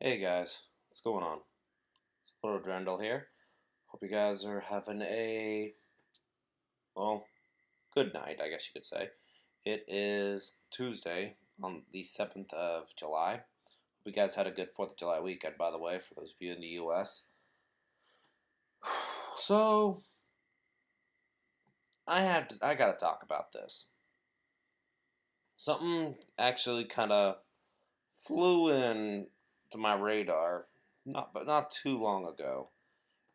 Hey guys, what's going on? It's Little Drendel here. Hope you guys are having well, good night, I guess you could say. It is Tuesday on the 7th of July. Hope you guys had a good 4th of July weekend, by the way, for those of you in the US. So, I gotta talk about this. Something actually kind of flew in to my radar, not too long ago.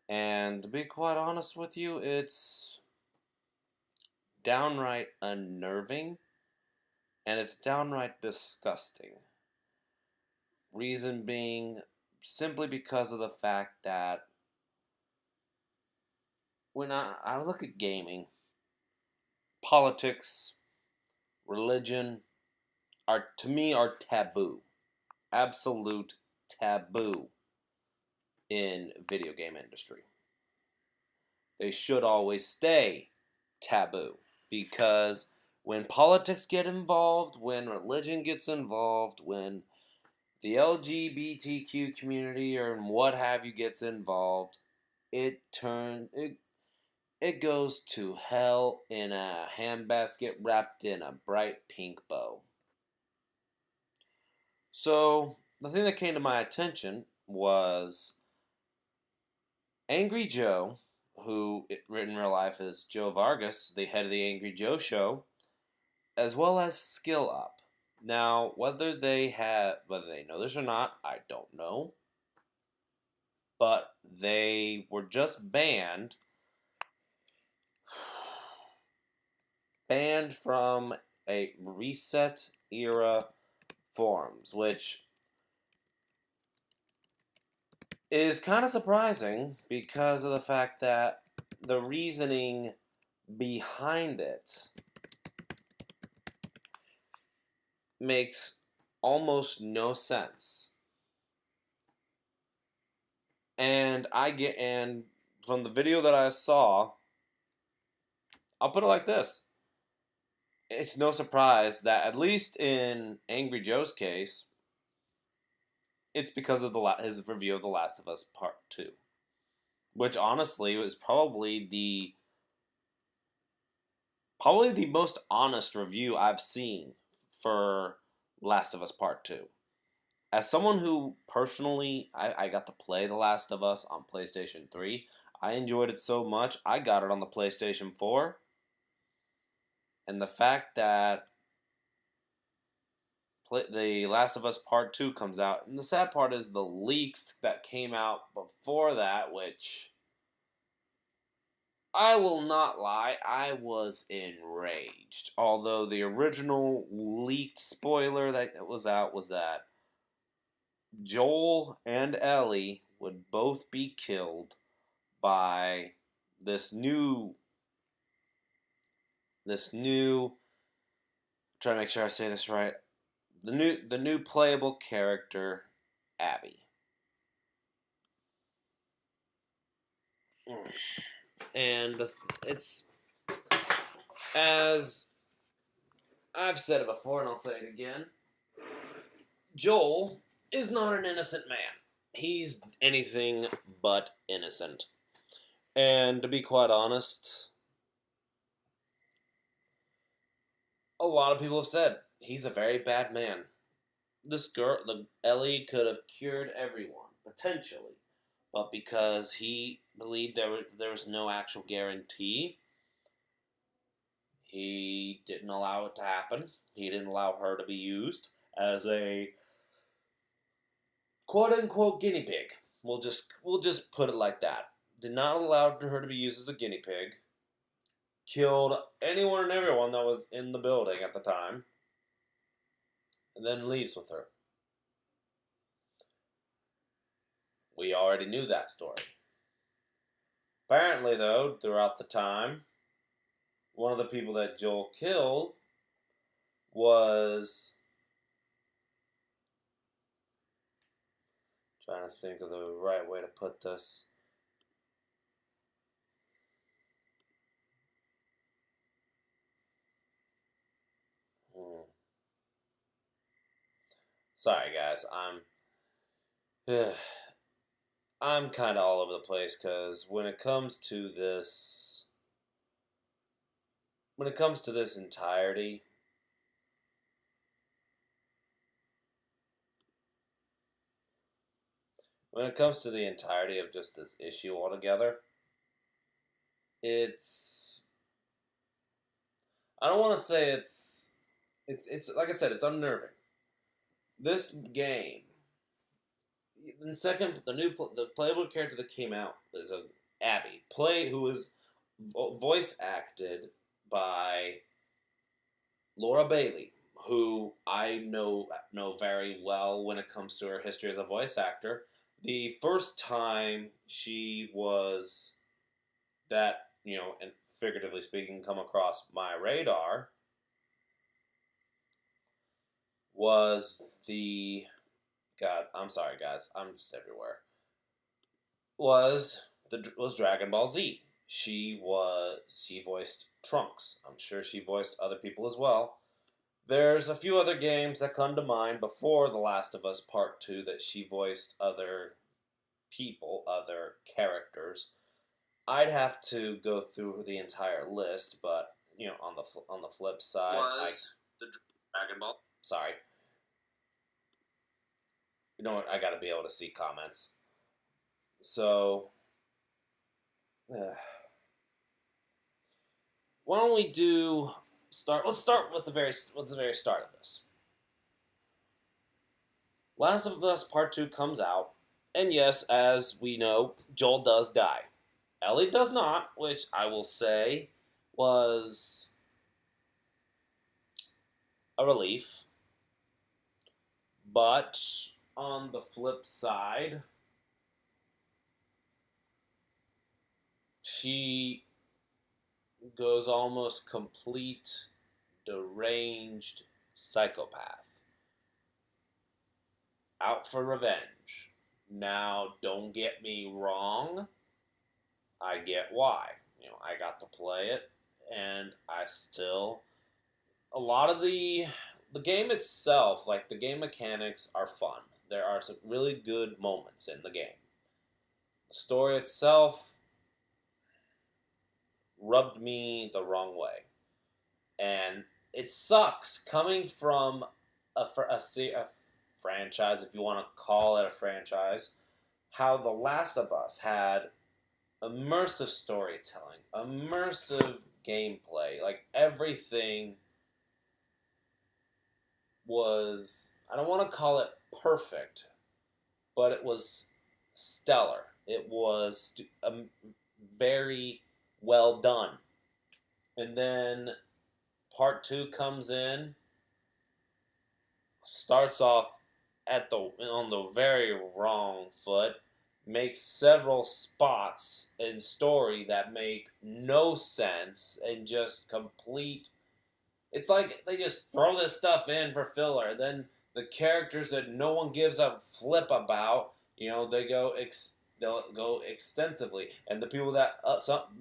And to be quite honest with you, it's downright unnerving and it's downright disgusting. Reason being simply because of the fact that when I look at gaming, politics, religion are to me are taboo. Absolute taboo in video game industry. They should always stay taboo because when politics get involved, when religion gets involved, when the LGBTQ community or what have you gets involved, it goes to hell in a handbasket wrapped in a bright pink bow. So the thing that came to my attention was Angry Joe, who in real life is Joe Vargas, the head of the Angry Joe show, as well as SkillUp. Now, whether they know this or not, I don't know. But they were just banned from a reset era forums, which is kind of surprising because of the fact that the reasoning behind it makes almost no sense. And from the video that I saw, I'll put it like this. It's no surprise that at least in Angry Joe's case, it's because of his review of The Last of Us Part 2. Which honestly was probably the most honest review I've seen for Last of Us Part 2. As someone who personally, I got to play The Last of Us on PlayStation 3, I enjoyed it so much, I got it on the PlayStation 4. And the fact that The Last of Us Part 2 comes out, and the sad part is the leaks that came out before that, which I will not lie, I was enraged. Although the original leaked spoiler that was out was that Joel and Ellie would both be killed by this new trying to make sure I say this right, the new playable character, Abby. And it's, as I've said it before and I'll say it again, Joel is not an innocent man. He's anything but innocent. And to be quite honest, a lot of people have said he's a very bad man. This girl, Ellie, could have cured everyone, potentially. But because he believed there was no actual guarantee, he didn't allow it to happen. He didn't allow her to be used as a quote unquote guinea pig. We'll just put it like that. Did not allow her to be used as a guinea pig. Killed anyone and everyone that was in the building at the time. And then leaves with her. We already knew that story. Apparently, though, throughout the time, one of the people that Joel killed was, trying to think of the right way to put this. Sorry, guys. I'm kind of all over the place because when it comes to this, entirety, when it comes to the entirety of just this issue altogether, it's, I don't want to say it's like I said, it's unnerving. This game, the playable character that came out is a Abby, who was voice acted by Laura Bailey, who I know very well when it comes to her history as a voice actor. The first time she was that, and figuratively speaking, come across my radar was the God. I'm sorry, guys. I'm just everywhere. Was Dragon Ball Z. She voiced Trunks. I'm sure she voiced other people as well. There's a few other games that come to mind before The Last of Us Part 2 that she voiced other people, other characters. I'd have to go through the entire list, but on the flip side, the Dragon Ball. Sorry, you know what? I got to be able to see comments. So, why don't we start? Let's start with the very start of this. Last of Us Part 2 comes out, and yes, as we know, Joel does die. Ellie does not, which I will say was a relief. But on the flip side, she goes almost complete deranged psychopath. Out for revenge. Now, don't get me wrong. I get why. I got to play it, and a lot of the game itself, like the game mechanics, are fun. There are some really good moments in the game. The story itself rubbed me the wrong way, and it sucks coming from a franchise, if you want to call it a franchise. How The Last of Us had immersive storytelling, immersive gameplay, like everything was, I don't want to call it perfect, but it was stellar. It was very well done. And then part 2 comes in, starts off on the very wrong foot, makes several spots in story that make no sense and just complete. It's like they just throw this stuff in for filler. Then the characters that no one gives a flip about, they'll go extensively, and the people that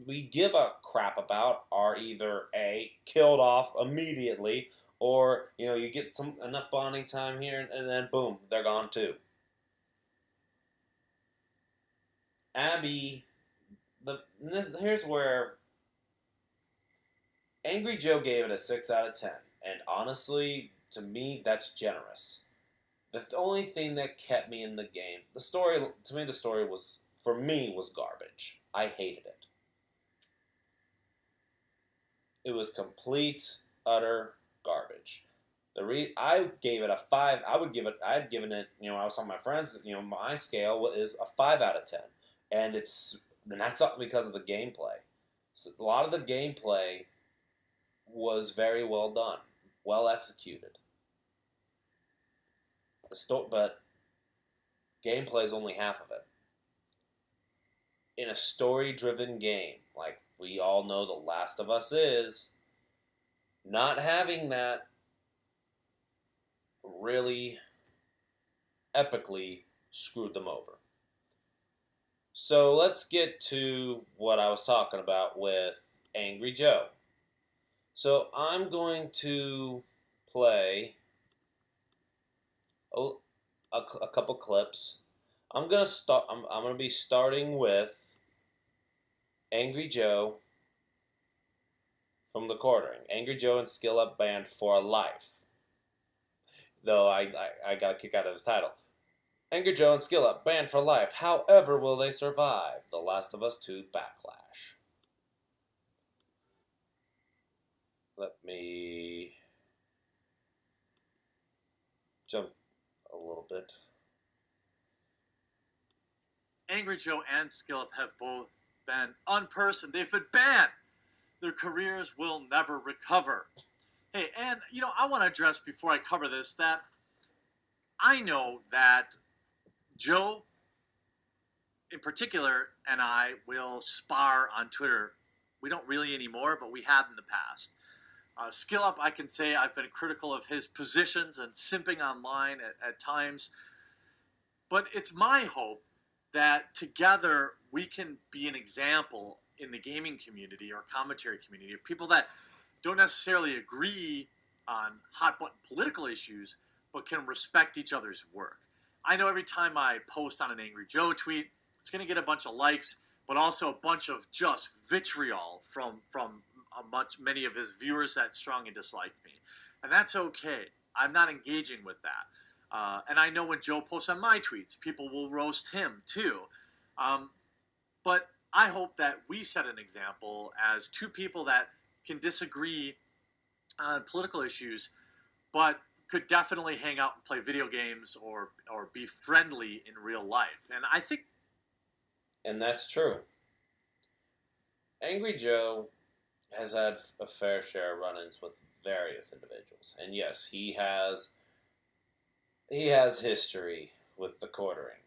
we give a crap about are either killed off immediately, or you get enough bonding time here, and then boom, they're gone too. Abby, here's where Angry Joe gave it a 6 out of 10, and honestly, to me, that's generous. The only thing that kept me in the game, the story was, for me, was garbage. I hated it. It was complete, utter garbage. I gave it a 5. I'd given it, I was on my friends, my scale is a 5 out of 10. And that's not because of the gameplay. So a lot of the gameplay was very well done, well executed. But gameplay is only half of it. In a story-driven game, like we all know The Last of Us is, not having that really epically screwed them over. So let's get to what I was talking about with Angry Joe. So I'm going to play a couple clips I'm gonna start. I'm gonna be starting with Angry Joe from the quartering. Angry Joe and SkillUp banned for life. Though I got a kick out of his title. Angry Joe and SkillUp banned for life. However, will they survive The Last of Us 2 backlash? Let me jump a little bit. Angry Joe and SkillUp have both been unpersoned. They've been banned. Their careers will never recover. Hey, and I want to address before I cover this that I know that Joe, in particular, and I will spar on Twitter. We don't really anymore, but we have in the past. SkillUp, I can say I've been critical of his positions and simping online at times. But it's my hope that together we can be an example in the gaming community or commentary community of people that don't necessarily agree on hot button political issues, but can respect each other's work. I know every time I post on an Angry Joe tweet, it's going to get a bunch of likes, but also a bunch of just vitriol from many of his viewers that strongly dislike me, and that's okay. I'm not engaging with that. And I know when Joe posts on my tweets, people will roast him too. But I hope that we set an example as two people that can disagree on political issues, but could definitely hang out and play video games or be friendly in real life. And I think... And that's true. Angry Joe has had a fair share of run-ins with various individuals. And yes, he has history with the quartering.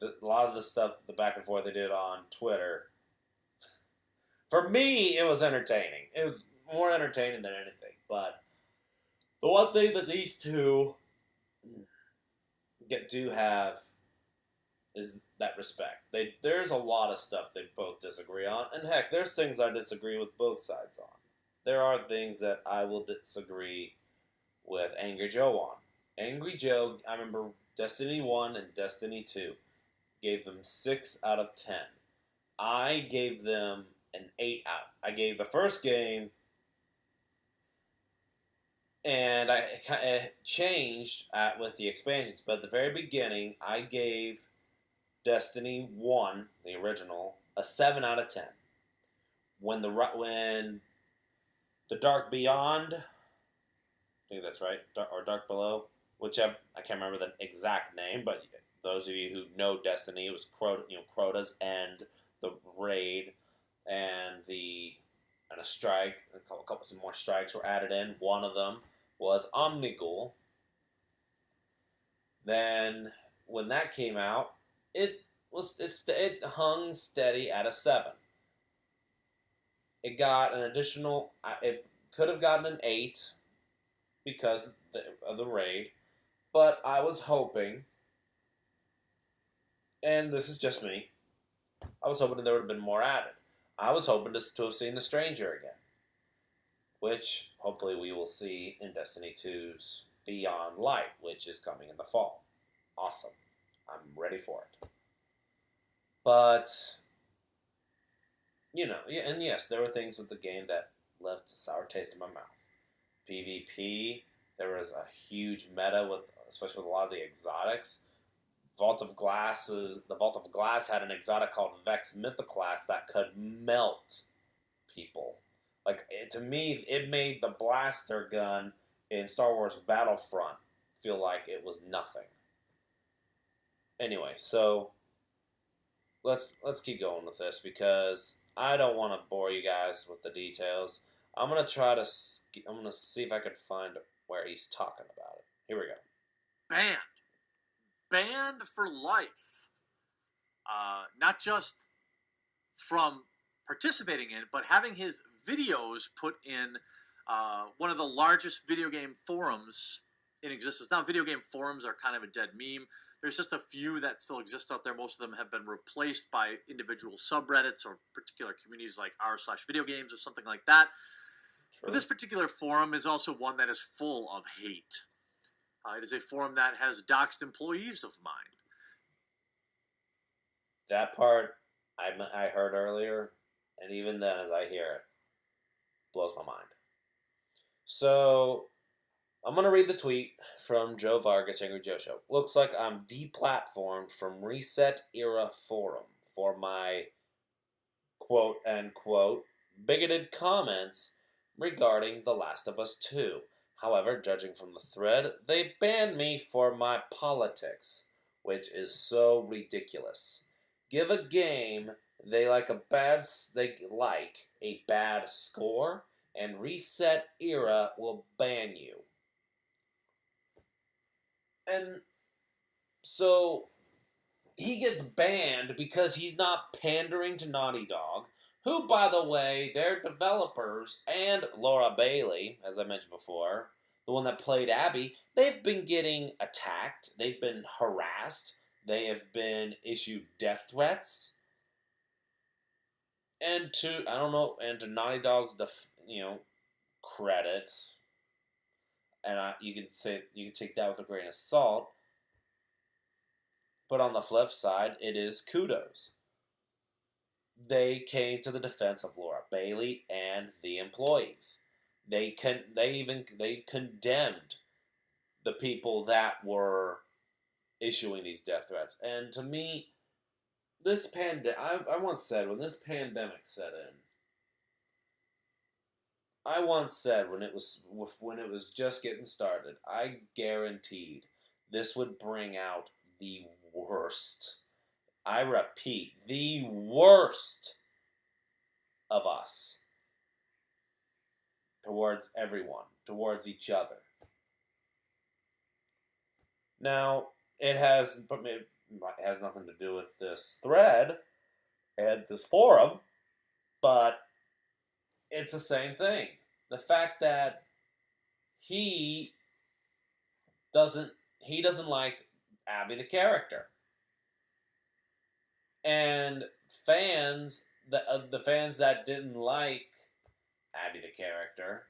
A lot of the stuff, the back and forth they did on Twitter, for me, it was entertaining. It was more entertaining than anything. But the one thing that these two do have is that respect. There's a lot of stuff they both disagree on, and heck, there's things I disagree with both sides on. There are things that I will disagree with Angry Joe on. Angry Joe, I remember Destiny 1 and Destiny 2 gave them 6 out of 10. I gave them an 8 out. I gave the first game, and it changed with the expansions, but at the very beginning, I gave Destiny 1, the original, a 7 out of 10. When the Dark Beyond, I think that's right, or Dark Below, whichever, I can't remember the exact name, but those of you who know Destiny, it was Crota's End, the raid, and a strike, some more strikes were added in. One of them was Omnigul. Then when that came out, it hung steady at a 7. It got an additional. It could have gotten an 8 because of the raid, but I was hoping, and this is just me, I was hoping there would have been more added. I was hoping to have seen the Stranger again, which hopefully we will see in Destiny 2's Beyond Light, which is coming in the fall. Awesome. I'm ready for it. But, and yes, there were things with the game that left a sour taste in my mouth. PvP, there was a huge meta especially with a lot of the exotics. The Vault of Glass had an exotic called Vex Mythoclast that could melt people. To me, it made the blaster gun in Star Wars Battlefront feel like it was nothing. Anyway, so let's keep going with this because I don't want to bore you guys with the details. I'm gonna see if I can find where he's talking about it. Here we go. Banned for life. Not just from participating in, but having his videos put in one of the largest video game forums in existence. Now, video game forums are kind of a dead meme. There's just a few that still exist out there. Most of them have been replaced by individual subreddits or particular communities like r/video games or something like that. But this particular forum is also one that is full of hate. It is a forum that has doxed employees of mine. That part I heard earlier, and even then, as I hear it, blows my mind. So I'm gonna read the tweet from Joe Vargas, Angry Joe Show. Looks like I'm deplatformed from Reset Era Forum for my quote unquote bigoted comments regarding The Last of Us 2. However, judging from the thread, they banned me for my politics, which is so ridiculous. Give a game they like a bad score, and Reset Era will ban you. And so he gets banned because he's not pandering to Naughty Dog, who, by the way, their developers and Laura Bailey, as I mentioned before, the one that played Abby, they've been getting attacked, they've been harassed, they have been issued death threats, and to Naughty Dog's credit, and you can take that with a grain of salt. But on the flip side, it is kudos. They came to the defense of Laura Bailey and the employees. They condemned the people that were issuing these death threats. And to me, I once said when this pandemic set in, I once said when it was just getting started, I guaranteed this would bring out the worst. I repeat, the worst of us towards everyone, towards each other. Now, it has nothing to do with this thread and this forum, but it's the same thing. The fact that he doesn't like Abby the character. And the fans that didn't like Abby the character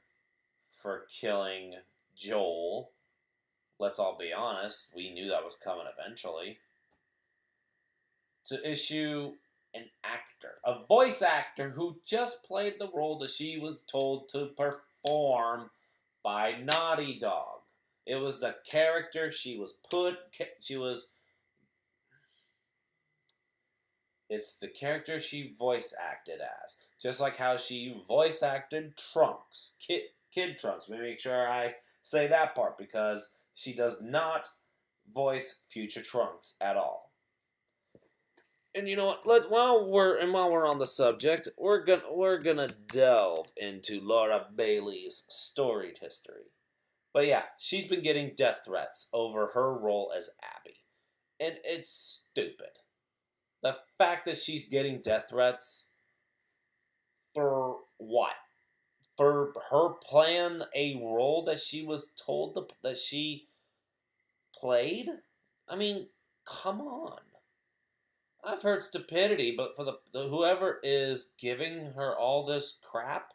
for killing Joel, let's all be honest, we knew that was coming eventually, to issue an actor, a voice actor who just played the role that she was told to perform by Naughty Dog. It was the character it's the character she voice acted as. Just like how she voice acted Trunks, Kid Trunks. Let me make sure I say that part, because she does not voice future Trunks at all. And you know what? While we're on the subject, we're gonna delve into Laura Bailey's storied history. But yeah, she's been getting death threats over her role as Abby, and it's stupid. The fact that she's getting death threats for what? For her playing a role that she was told that she played? I mean, come on. I've heard stupidity, but for the whoever is giving her all this crap,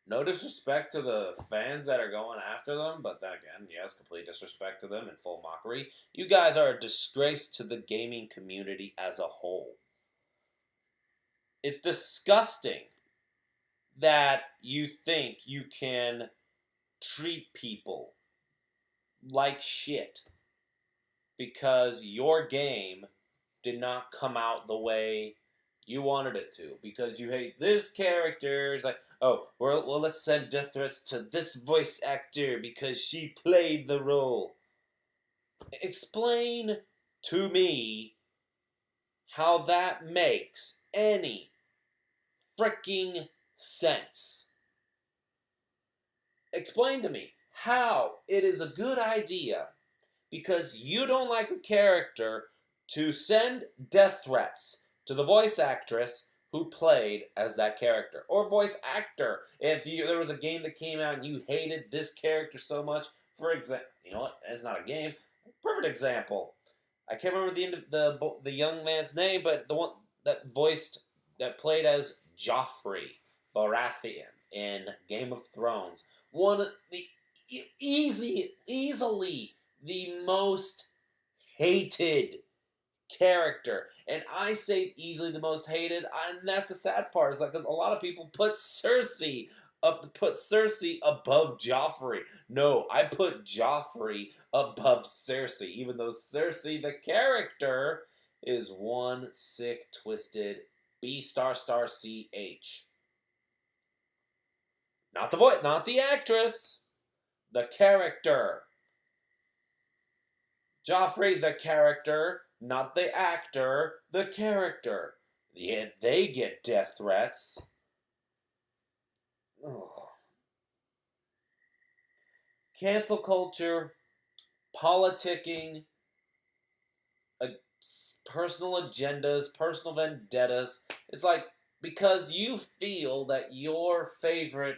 no disrespect to the fans that are going after them, but then again, yes, complete disrespect to them in full mockery. You guys are a disgrace to the gaming community as a whole. It's disgusting that you think you can treat people like shit because your game did not come out the way you wanted it to, because you hate this character. It's like, oh, well, let's send death threats to this voice actor because she played the role. Explain to me how that makes any freaking sense. Explain to me how it is a good idea, because you don't like a character, to send death threats to the voice actress who played as that character, or voice actor. If there was a game that came out and you hated this character so much, for example, you know what? It's not a game. Perfect example. I can't remember the young man's name, but the one that played as Joffrey Baratheon in Game of Thrones. One of the easily the most hated character. And I say easily the most hated, and that's the sad part, is like, because a lot of people put Cersei above Joffrey. No, I put Joffrey above Cersei, even though Cersei, the character, is one sick, twisted B star star CH. Not the voice, not the actress. The character. Joffrey, the character, not the actor, the character. Yet they get death threats. Ugh. Cancel culture, politicking, personal agendas, personal vendettas. It's like, because you feel that your favorite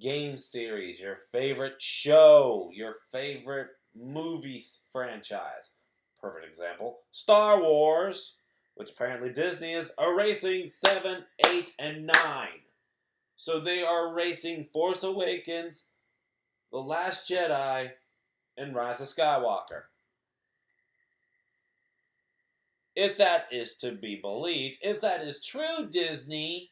game series, your favorite show, your favorite movie franchise. Perfect example, Star Wars, which apparently Disney is erasing 7, 8, and 9. So they are erasing Force Awakens, The Last Jedi, and Rise of Skywalker. If that is to be believed, if that is true, Disney,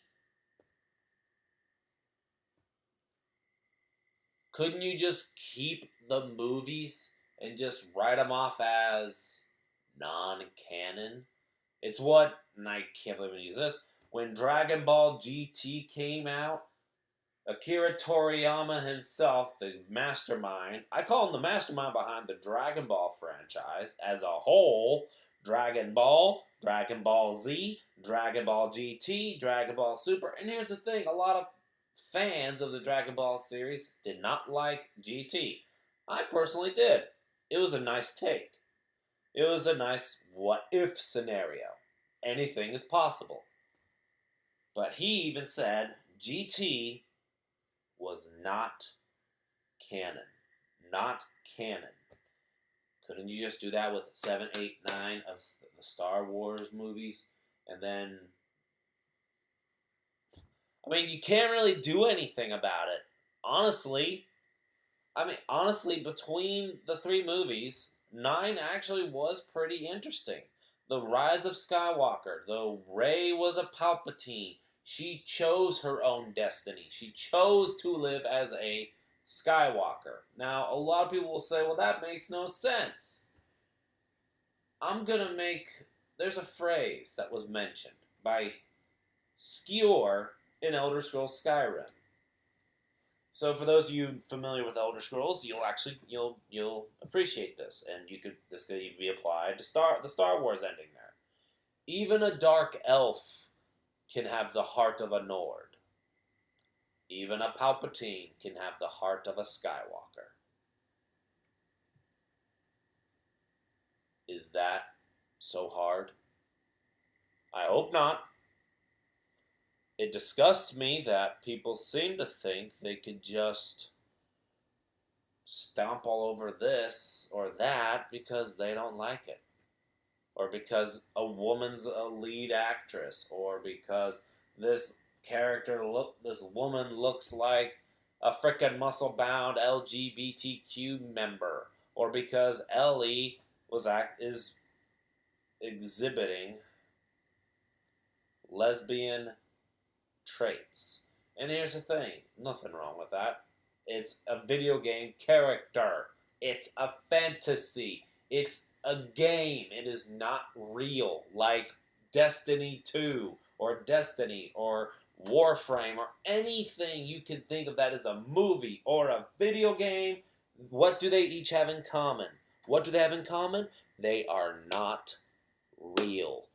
couldn't you just keep the movies and just write them off as non-canon? It's what, and I can't believe I use this, when Dragon Ball GT came out, Akira Toriyama himself, the mastermind, I call him the mastermind behind the Dragon Ball franchise as a whole, Dragon Ball Z, Dragon Ball GT, Dragon Ball Super, and here's the thing, a lot of fans of the Dragon Ball series did not like GT. I personally did. It was a nice take. It was a nice what-if scenario. Anything is possible. But he even said GT was not canon. Not canon. Couldn't you just do that with 7, 8, 9 of the Star Wars movies? And then, I mean, you can't really do anything about it. Honestly, between the 3 movies, 9 actually was pretty interesting. The Rise of Skywalker, though Rey was a Palpatine, she chose her own destiny. She chose to live as a Skywalker. Now, a lot of people will say, well, that makes no sense. There's a phrase that was mentioned by Skewer in Elder Scrolls Skyrim. So for those of you familiar with Elder Scrolls, you'll appreciate this, and this could even be applied to the Star Wars ending there. Even a dark elf can have the heart of a Nord. Even a Palpatine can have the heart of a Skywalker. Is that so hard? I hope not. It disgusts me that people seem to think they could just stomp all over this or that because they don't like it. Or because a woman's a lead actress, or because this woman looks like a frickin' muscle-bound LGBTQ member, or because Ellie is exhibiting lesbian traits. And here's the thing, nothing wrong with that. It's a video game character. It's a fantasy. It's a game. It is not real, like Destiny 2 or Destiny or Warframe or anything you can think of that as a movie or a video game. What do they each have in common? What do they have in common? They are not real.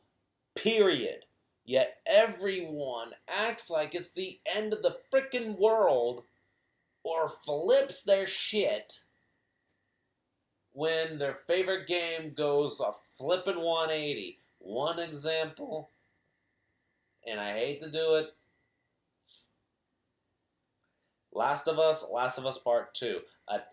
Period. Yet everyone acts like it's the end of the frickin' world or flips their shit when their favorite game goes a flippin' 180. One example, and I hate to do it, Last of Us Part 2.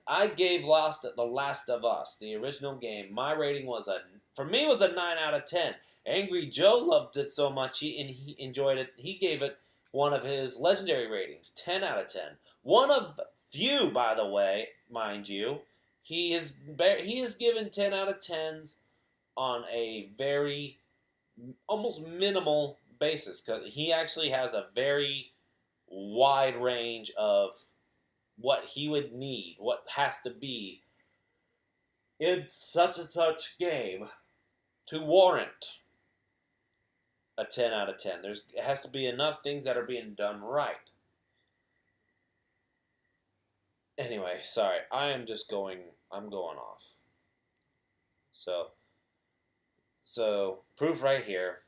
I gave The Last of Us, the original game, my rating was for me it was a 9 out of 10. Angry Joe loved it so much, he enjoyed it. He gave it one of his legendary ratings, 10 out of 10. One of few, by the way, mind you, he has given 10 out of 10s on a very almost minimal basis, because he actually has a very wide range of what he would need, what has to be in such a such game to warrant a 10 out of 10. It has to be enough things that are being done right. Anyway, sorry, I'm going off. So proof right here.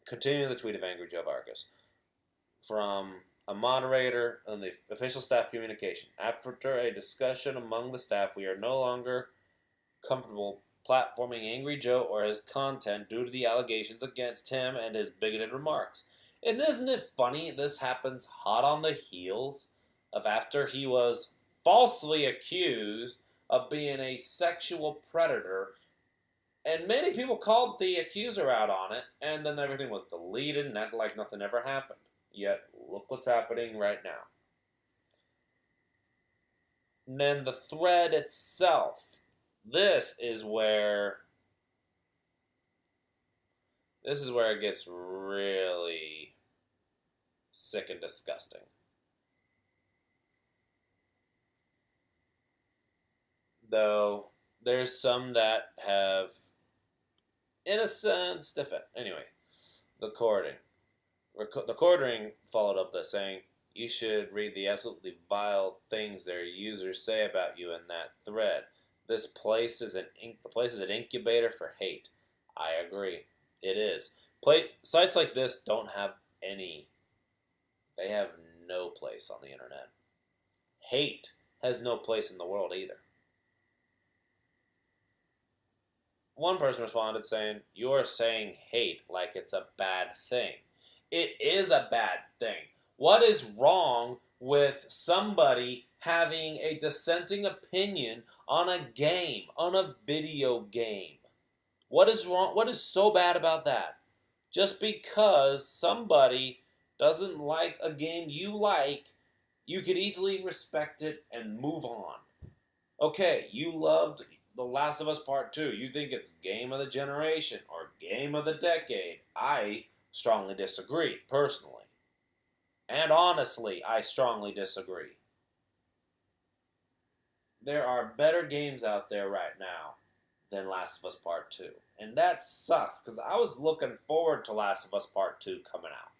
Continuing the tweet of Angry Joe Vargas from a moderator on the official staff communication. After a discussion among the staff, we are no longer comfortable platforming Angry Joe or his content due to the allegations against him and his bigoted remarks. And isn't it funny this happens hot on the heels of after he was falsely accused of being a sexual predator, and many people called the accuser out on it, and then everything was deleted and acted like nothing ever happened. Yet, look what's happening right now. And then the thread itself. This is where it gets really sick and disgusting. Though there's some that have, in a sense, anyway, the courting. The courting followed up this saying, you should read the absolutely vile things their users say about you in that thread. The place is an incubator for hate. I agree. It is. Sites like this don't have any. They have no place on the internet. Hate has no place in the world either. One person responded saying, you're saying hate like it's a bad thing. It is a bad thing. What is wrong with somebody having a dissenting opinion on a game, on a video game? What is wrong? What is so bad about that? Just because somebody doesn't like a game you like, you could easily respect it and move on. Okay, you loved The Last of Us Part 2. You think it's game of the generation or game of the decade. I strongly disagree, personally. And honestly, I strongly disagree. There are better games out there right now than Last of Us Part 2. And that sucks, because I was looking forward to Last of Us Part 2 coming out.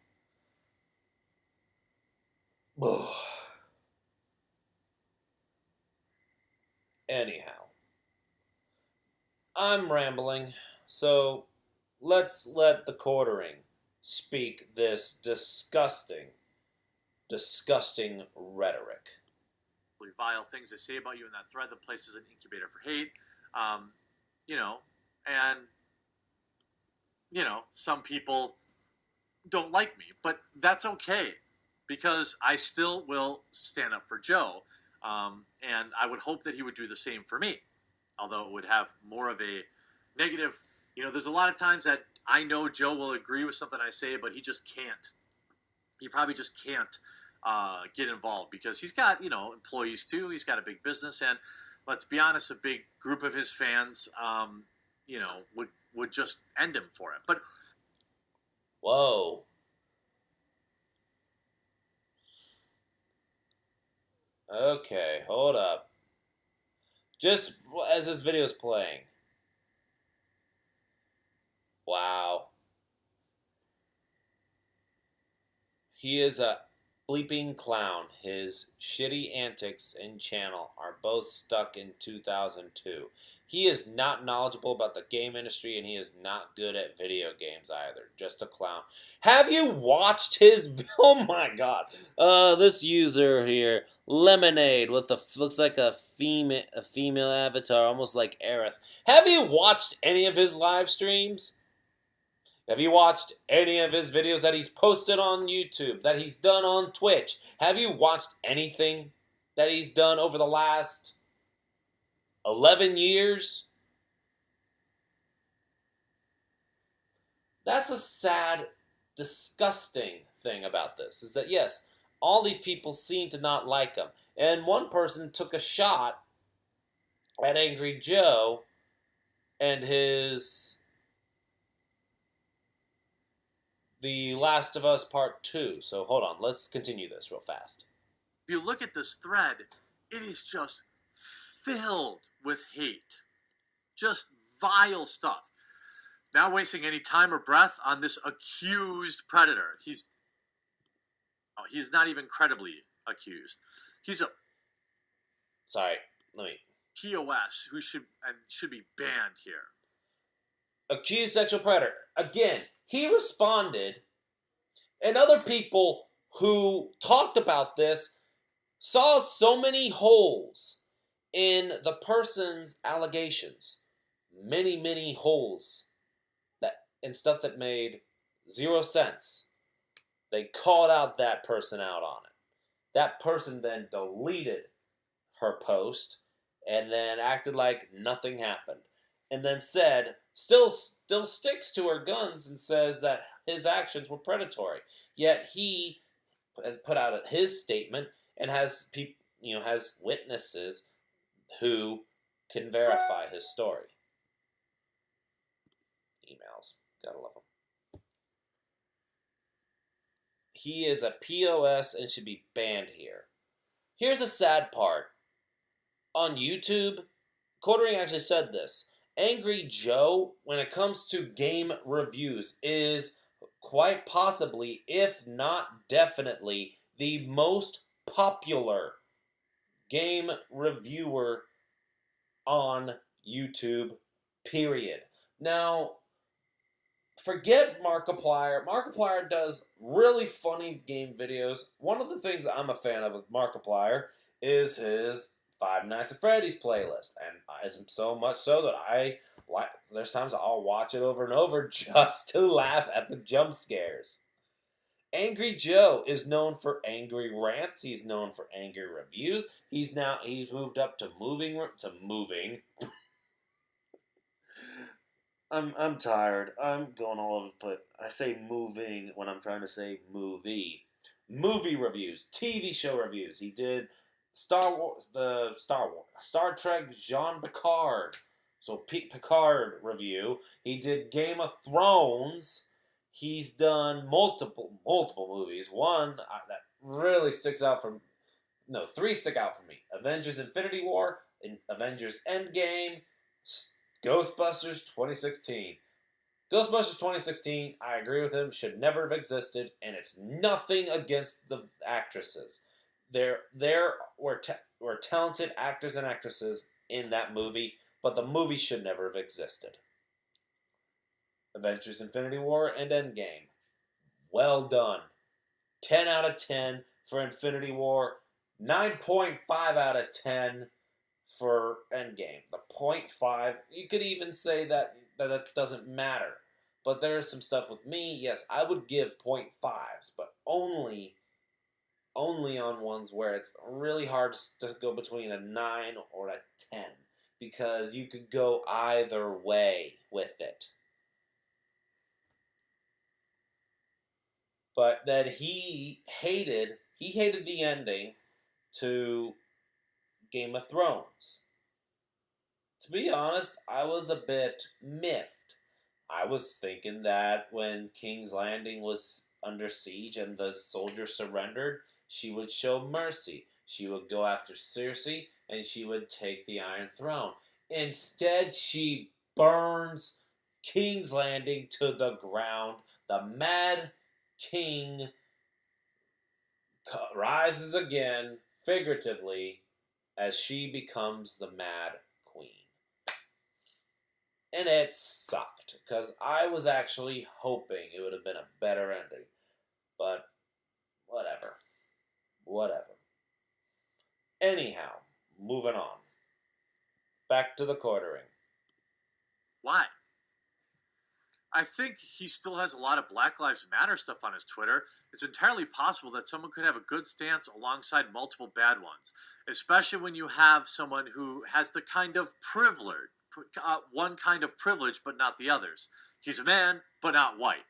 Anyhow. I'm rambling, so let's let the quartering speak this disgusting rhetoric. Vile things they say about you in that thread. The place is an incubator for hate. Some people don't like me, but that's okay, because I still will stand up for Joe, and I would hope that he would do the same for me, although it would have more of a negative. There's a lot of times that I know Joe will agree with something I say, but he just can't. He probably just can't get involved, because he's got, employees too. He's got a big business, and let's be honest, a big group of his fans, would just end him for it. But whoa. Okay, hold up. Just as this video is playing. Wow. He is a bleeping clown. His shitty antics and channel are both stuck in 2002. He is not knowledgeable about the game industry, and he is not good at video games either. Just a clown. Have you watched his... Oh my god. This user here, Lemonade, with looks like a female avatar, almost like Aerith. Have you watched any of his live streams? Have you watched any of his videos that he's posted on YouTube, that he's done on Twitch? Have you watched anything that he's done over the last 11 years? That's a sad, disgusting thing about this, is that yes, all these people seem to not like him. And one person took a shot at Angry Joe and The Last of Us Part 2. So hold on, let's continue this real fast. If you look at this thread, it is just filled with hate. Just vile stuff. Not wasting any time or breath on this accused predator. He's not even credibly accused. He's a Sorry, let me. POS who should be banned here. Accused sexual predator. Again, he responded, and other people who talked about this saw so many holes in the person's allegations. Many, many holes and stuff that made 0 sense. They called out that person out on it. That person then deleted her post and then acted like nothing happened. And then still sticks to her guns and says that his actions were predatory. Yet he has put out his statement and has has witnesses who can verify his story. Emails, gotta love them. He is a POS and should be banned here. Here's a sad part. On YouTube, Quartering actually said this. Angry Joe, when it comes to game reviews, is quite possibly, if not definitely, the most popular game reviewer on YouTube, period. Now, forget Markiplier. Markiplier does really funny game videos. One of the things I'm a fan of with Markiplier is his Five Nights at Freddy's playlist, and it's so much so that there's times I'll watch it over and over just to laugh at the jump scares. Angry Joe is known for angry rants. He's known for angry reviews. He's moved up to moving. I'm tired. I'm going all over the place. I say moving when I'm trying to say movie. Movie reviews, TV show reviews. He did Star Trek Jean Picard. So Picard review. He did Game of Thrones. He's done multiple movies. One that really sticks out three stick out for me. Avengers Infinity War, Avengers Endgame, Ghostbusters 2016. Ghostbusters 2016, I agree with him, should never have existed, and it's nothing against the actresses. There were talented actors and actresses in that movie, but the movie should never have existed. Avengers Infinity War and Endgame. Well done. 10 out of 10 for Infinity War. 9.5 out of 10 for Endgame. The 0.5, you could even say that doesn't matter. But there's some stuff with me, yes, I would give 0.5s, but only on ones where it's really hard to go between a 9 or a 10. Because you could go either way with it. But then he hated the ending to Game of Thrones. To be honest, I was a bit miffed. I was thinking that when King's Landing was under siege and the soldiers surrendered, she would show mercy. She would go after Cersei and she would take the Iron Throne. Instead, she burns King's Landing to the ground. The Mad King rises again, figuratively, as she becomes the Mad Queen. And it sucked, because I was actually hoping it would have been a better ending. But, whatever. Anyhow, moving on. Back to the quartering. Why? I think he still has a lot of Black Lives Matter stuff on his Twitter. It's entirely possible that someone could have a good stance alongside multiple bad ones, especially when you have someone who has the kind of privilege, one kind of privilege, but not the others. He's a man, but not white.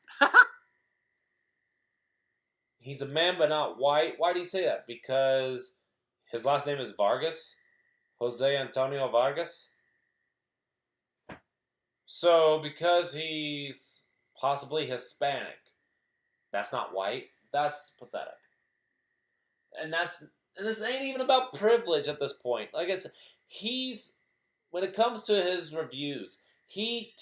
He's a man, but not white. Why do you say that? Because his last name is Vargas? Jose Antonio Vargas? So, because he's possibly Hispanic, that's not white. That's pathetic. And this ain't even about privilege at this point. Like I said, he's when it comes to his reviews, he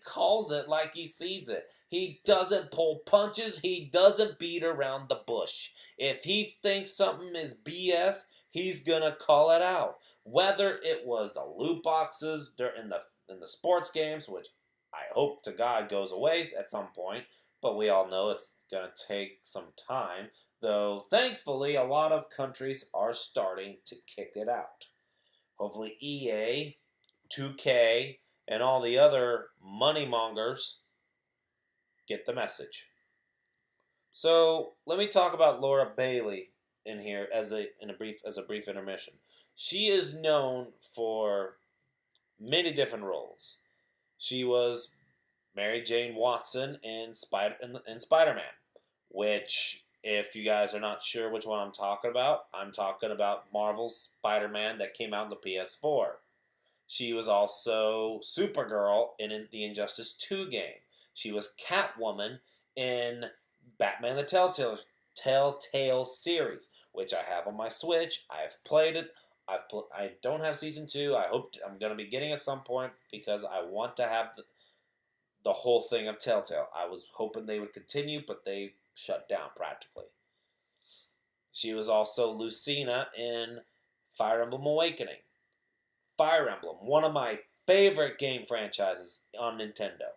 calls it like he sees it. He doesn't pull punches. He doesn't beat around the bush. If he thinks something is BS, he's gonna call it out. Whether it was the loot boxes in the sports games, which I hope to God goes away at some point, but we all know it's gonna take some time. Though thankfully, a lot of countries are starting to kick it out. Hopefully, EA, 2K, and all the other money mongers get the message. So let me talk about Laura Bailey in here as a brief intermission. She is known for many different roles. She was Mary Jane Watson in Spider-Man, which, if you guys are not sure which one I'm talking about Marvel's Spider-Man that came out on the PS4. She was also Supergirl in the Injustice 2 game. She was Catwoman in Batman the Telltale series, which I have on my Switch. I've played it. I don't have season 2. I'm going to be getting it at some point because I want to have the whole thing of Telltale. I was hoping they would continue, but they shut down practically. She was also Lucena in Fire Emblem Awakening. Fire Emblem, one of my favorite game franchises on Nintendo.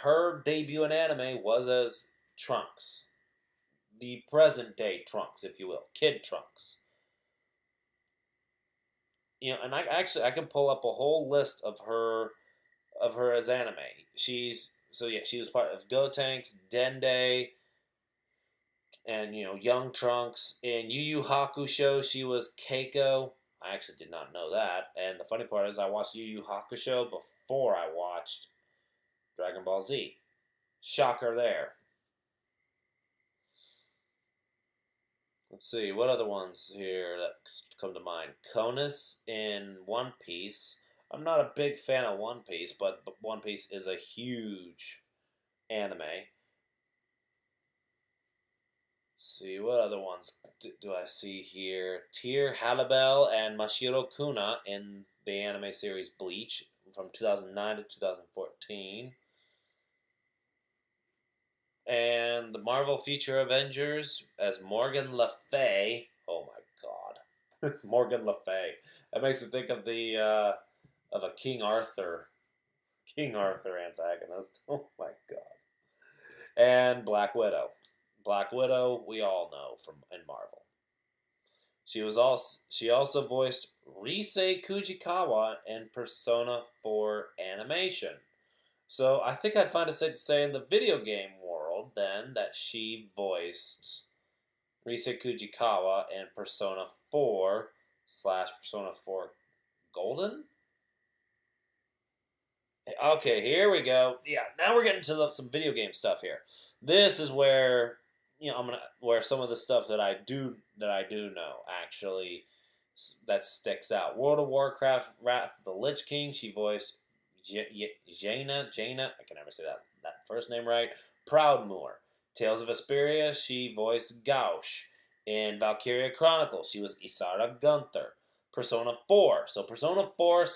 Her debut in anime was as Trunks, the present day Trunks, if you will, Kid Trunks. And I can pull up a whole list of her as anime. She was part of Gotenks, Dende, and Young Trunks. In Yu Yu Hakusho, she was Keiko. I actually did not know that. And the funny part is, I watched Yu Yu Hakusho before I watched Dragon Ball Z. Shocker there. Let's see, what other ones here that come to mind? Conus in One Piece. I'm not a big fan of One Piece, but One Piece is a huge anime. Let's see, what other ones do I see here? Tyr Halibel and Mashiro Kuna in the anime series Bleach from 2009 to 2014. And the Marvel Future Avengers as Morgan Le Fay. Oh my god. Morgan Le Fay. That makes me think of of a King Arthur antagonist. Oh my god. And Black Widow. Black Widow, we all know from in Marvel. She also voiced Rise Kujikawa in Persona 4 animation. So I think I'd find it safe to say in the video game world then that she voiced Rise Kujikawa in Persona 4 / Persona 4 Golden. Okay, here we go. Yeah, now we're getting to some video game stuff here. This is where where some of the stuff that I do know actually that sticks out. World of Warcraft: Wrath of the Lich King. She voiced Jaina. I can never say that first name right. Proudmoore. Tales of Vesperia. She voiced Gauche. In Valkyria Chronicles, she was Isara Gunther. Persona 4. So Persona 4 /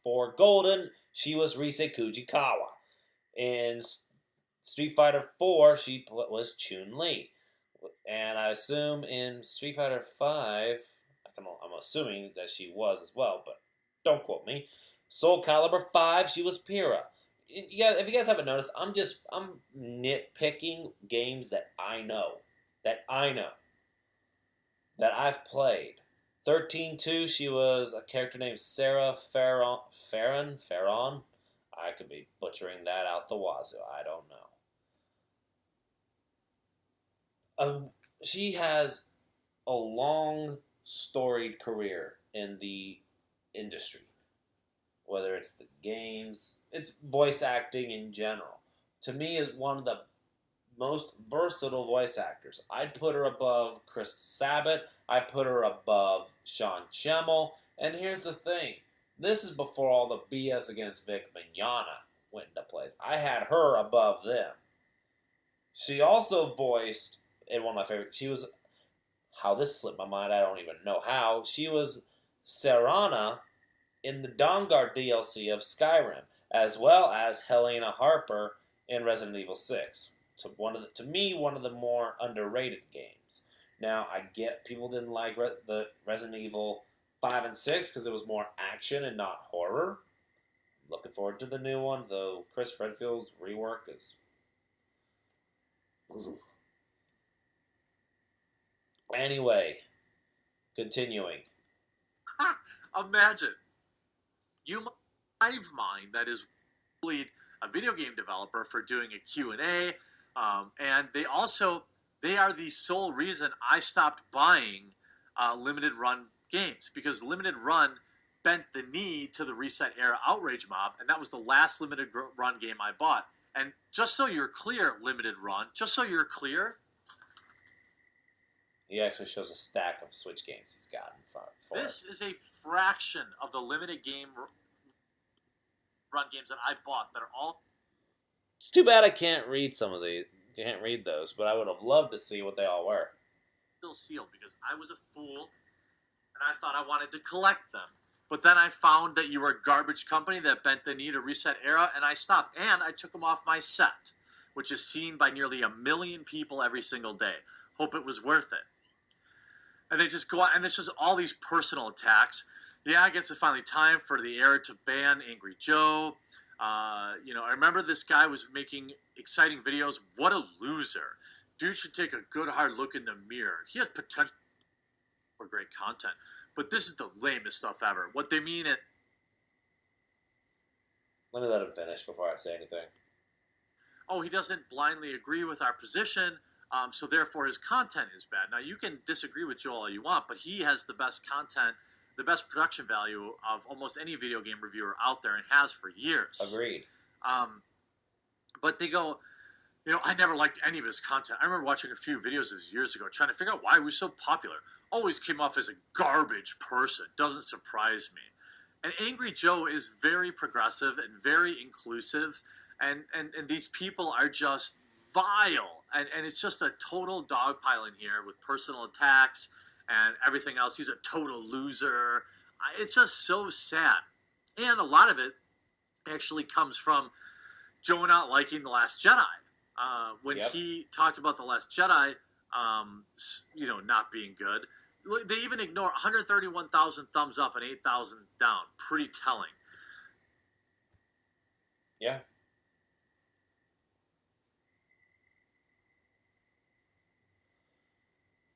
4 Golden, she was Rise Kujikawa. In Street Fighter 4, she was Chun-Li. And I assume in Street Fighter 5, I'm assuming that she was as well, but don't quote me. Soul Calibur 5, she was Pyrrha. If you guys haven't noticed, I'm nitpicking games that I know. That I've played. 13-2, she was a character named Sarah Farron. I could be butchering that out the wazoo. I don't know. She has a long, storied career in the industry. Whether it's the games, it's voice acting in general. To me, is one of the most versatile voice actors. I'd put her above Chris Sabat. I'd put her above Sean Schemmel. And here's the thing. This is before all the BS against Vic Mignogna went into place. I had her above them. She also voiced, in one of my favorites, she was, how this slipped my mind, I don't even know how, she was Serana in the Dawnguard DLC of Skyrim, as well as Helena Harper in Resident Evil 6. To me, one of the more underrated games. Now, I get people didn't like the Resident Evil 5 and 6 because it was more action and not horror. Looking forward to the new one, though Chris Redfield's rework is... Anyway, continuing. Imagine you hive mind that is really a video game developer for doing a Q&A, and they are the sole reason I stopped buying limited run games, because limited run bent the knee to the Reset Era Outrage Mob, and that was the last limited run game I bought. And just so you're clear, limited run, just so you're clear, he actually shows a stack of Switch games he's got in front. This is a fraction of the limited game run games that I bought that are all... It's too bad I can't read some of these. Can't read those, but I would have loved to see what they all were. Still sealed, because I was a fool, and I thought I wanted to collect them. But then I found that you were a garbage company that bent the knee to Reset Era, and I stopped. And I took them off my set, which is seen by nearly 1 million people every single day. Hope it was worth it. And they just go on, and it's just all these personal attacks. Yeah, I guess it's finally time for the era to ban Angry Joe. I remember this guy was making exciting videos. What a loser. Dude should take a good hard look in the mirror. He has potential for great content. But this is the lamest stuff ever. What they mean it... Let me let him finish before I say anything. Oh, he doesn't blindly agree with our position, so therefore his content is bad. Now, you can disagree with Joel all you want, but he has the best content, the best production value of almost any video game reviewer out there, and has for years. Agreed. But they go, I never liked any of his content. I remember watching a few videos of his years ago, trying to figure out why he was so popular. Always came off as a garbage person. Doesn't surprise me. And Angry Joe is very progressive and very inclusive, and these people are just vile. And it's just a total dogpile in here with personal attacks and everything else. He's a total loser. It's just so sad. And a lot of it actually comes from Joe not liking The Last Jedi. When he talked about The Last Jedi, not being good, they even ignore 131,000 thumbs up and 8,000 down. Pretty telling. Yeah.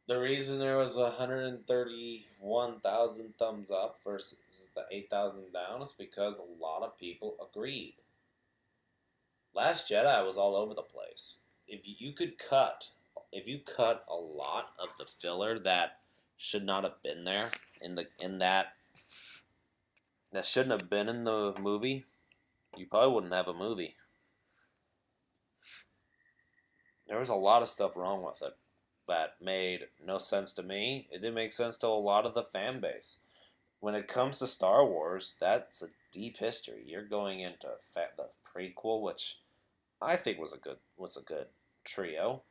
The reason there was 131,000 thumbs up versus the 8,000 down is because a lot of people agreed. Last Jedi was all over the place. If you cut a lot of the filler that should not have been there that shouldn't have been in the movie, you probably wouldn't have a movie. There was a lot of stuff wrong with it that made no sense to me. It didn't make sense to a lot of the fan base. When it comes to Star Wars, that's a deep history. You're going into the prequel, which I think was a good trio,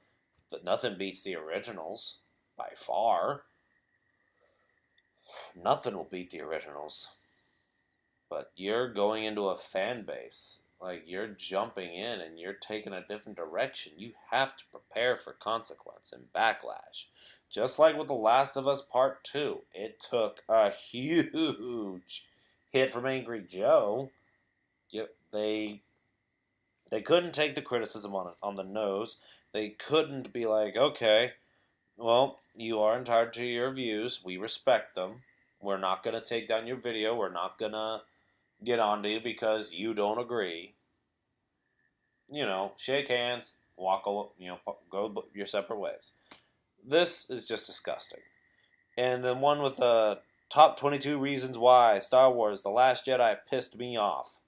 but nothing beats the originals by far. Nothing will beat the originals. But you're going into a fan base. Like, you're jumping in and you're taking a different direction. You have to prepare for consequence and backlash. Just like with The Last of Us Part 2. It took a huge hit from Angry Joe. They couldn't take the criticism on the nose. They couldn't be like, okay, well, you are entitled to your views. We respect them. We're not going to take down your video. We're not going to get onto you because you don't agree. Shake hands, walk away, go your separate ways. This is just disgusting. And then one with the top 22 reasons why Star Wars The Last Jedi pissed me off.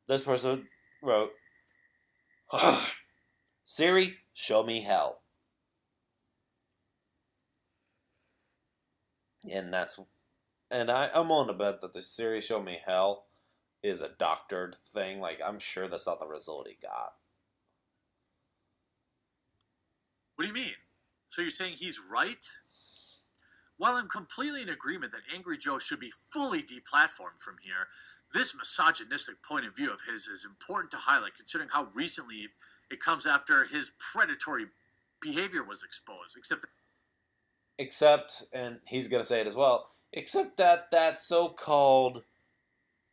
This person wrote, Siri, show me hell. And that's And I'm willing to bet that the series Show Me Hell is a doctored thing. Like, I'm sure that's not the result he got. What do you mean? So you're saying he's right? While I'm completely in agreement that Angry Joe should be fully deplatformed from here, this misogynistic point of view of his is important to highlight considering how recently it comes after his predatory behavior was exposed. Except, and he's going to say it as well, except that that so-called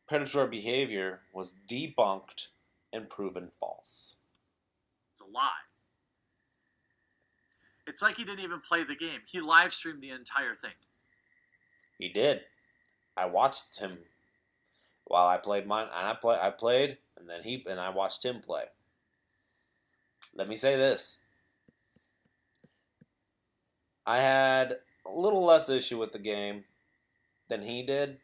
predatory behavior was debunked and proven false. It's a lie. It's like he didn't even play the game. He live streamed the entire thing. He did. I watched him while I played mine, and I played, and then I watched him play. Let me say this. I had a little less issue with the game than he did.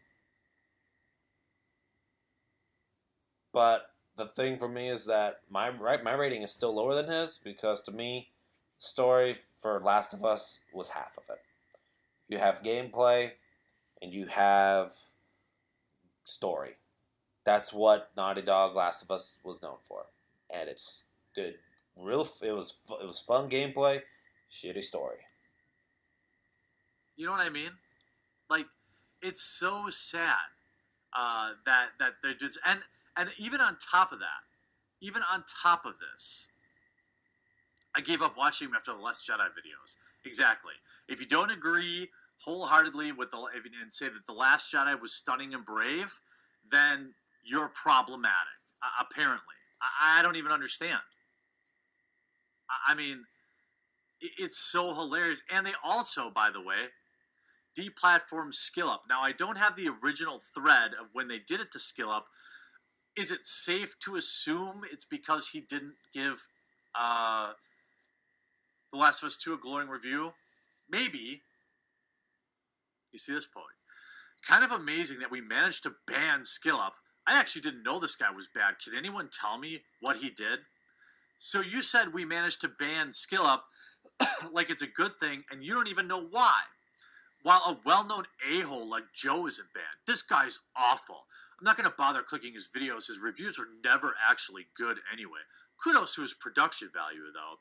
But the thing for me is that my rating is still lower than his because to me, story for Last of Us was half of it. You have gameplay and you have story. That's what Naughty Dog Last of Us was known for, and it was fun gameplay, shitty story. You know what I mean? Like, it's so sad that they're just and even on top of this, I gave up watching him after the Last Jedi videos. Exactly. If you don't agree wholeheartedly with and say that the Last Jedi was stunning and brave, then you're problematic. Apparently, I don't even understand. I mean, it's so hilarious, and they also, by the way, deplatformed SkillUp. Now, I don't have the original thread of when they did it to SkillUp. Is it safe to assume it's because he didn't give The Last of Us 2 a glowing review? Maybe. You see this point? Kind of amazing that we managed to ban SkillUp. I actually didn't know this guy was bad. Can anyone tell me what he did? So you said we managed to ban SkillUp like it's a good thing, and you don't even know why. While a well-known a-hole like Joe isn't banned. This guy's awful. I'm not going to bother clicking his videos. His reviews are never actually good anyway. Kudos to his production value, though.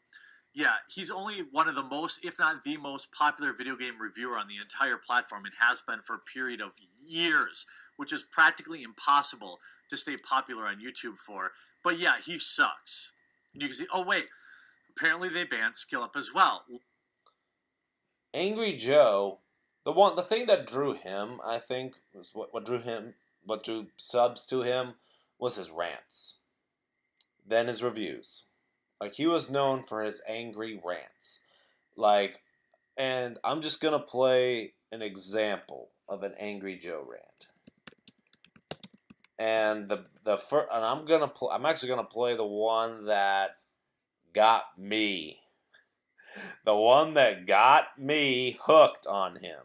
Yeah, he's only one of the most, if not the most popular video game reviewer on the entire platform and has been for a period of years, which is practically impossible to stay popular on YouTube for. But yeah, he sucks. And you can see, oh wait, apparently they banned SkillUp as well. Angry Joe, the thing that drew him, I think, was what drew subs to him was his rants. Then his reviews. Like, he was known for his angry rants. Like, and I'm just gonna play an example of an Angry Joe rant. And I'm actually gonna play the one that got me. The one that got me hooked on him.